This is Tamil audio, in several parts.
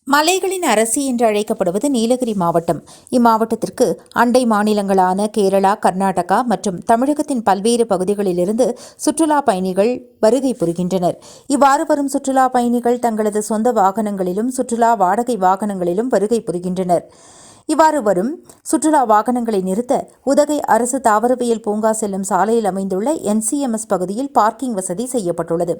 மலைகளின் அரசி என்று அழைக்கப்படுவது நீலகிரி மாவட்டம். இம்மாவட்டத்திற்கு அண்டை மாநிலங்களான கேரளா, கர்நாடகா மற்றும் தமிழகத்தின் பல்வேறு பகுதிகளிலிருந்து சுற்றுலா பயணிகள் வருகை புரிகின்றனர். இவ்வாறு வரும் சுற்றுலா பயணிகள் தங்களது சொந்த வாகனங்களிலும் சுற்றுலா வாடகை வாகனங்களிலும் வருகை புரிகின்றனர். இவ்வாறு வரும் சுற்றுலா வாகனங்களை நிறுத்த உதகை அரசு தாவரவியல் பூங்கா செல்லும் சாலையில் அமைந்துள்ள NCMS பகுதியில் பார்க்கிங் வசதி செய்யப்பட்டுள்ளது.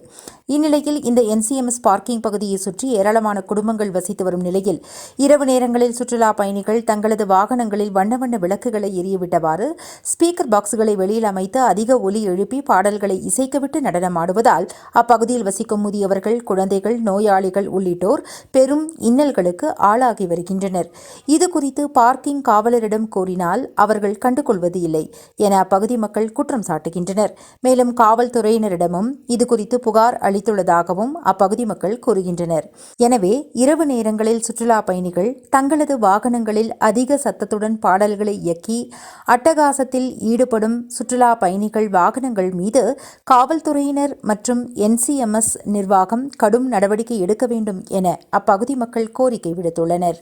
இந்நிலையில் இந்த NCMS பார்க்கிங் பகுதியை சுற்றி ஏராளமான குடும்பங்கள் வசித்து வரும் நிலையில் இரவு நேரங்களில் சுற்றுலா பயணிகள் தங்களது வாகனங்களில் வண்ண வண்ண விளக்குகளை எரியவிட்டவாறு ஸ்பீக்கர் பாக்ஸ்களை வெளியில் அமைத்து அதிக ஒலி எழுப்பி பாடல்களை இசைக்கவிட்டு நடனமாடுவதால் அப்பகுதியில் வசிக்கும் முதியவர்கள், குழந்தைகள், நோயாளிகள் உள்ளிட்டோர் பெரும் இன்னல்களுக்கு ஆளாகி வருகின்றனர். இதுகுறித்து பார்க்கிங் காவலரிடம் கோரினால் அவர்கள் கண்டுகொள்வது இல்லை என அப்பகுதி மக்கள் குற்றம் சாட்டுகின்றனர். மேலும் காவல்துறையினரிடமும் இதுகுறித்து புகார் அளித்துள்ளதாகவும் அப்பகுதி மக்கள் கூறுகின்றனர். எனவே இரவு நேரங்களில் சுற்றுலா பயணிகள் தங்களது வாகனங்களில் அதிக சத்தத்துடன் பாடல்களை இயக்கி அட்டகாசத்தில் ஈடுபடும் சுற்றுலா பயணிகள் வாகனங்கள் மீது காவல்துறையினர் மற்றும் NCMS நிர்வாகம் கடும் நடவடிக்கை எடுக்க வேண்டும் என அப்பகுதி மக்கள் கோரிக்கை விடுத்துள்ளனர்.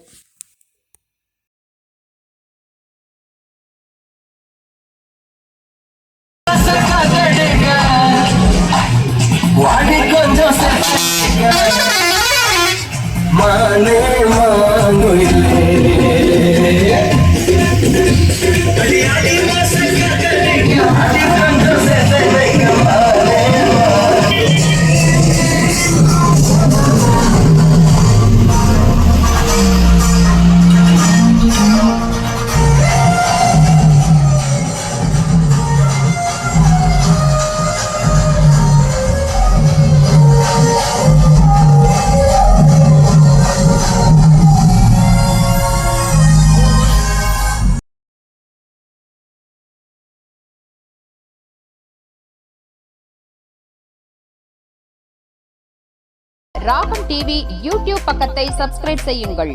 ராகம் டிவி யூடியூப் பக்கத்தை சப்ஸ்கிரைப் செய்யுங்கள்.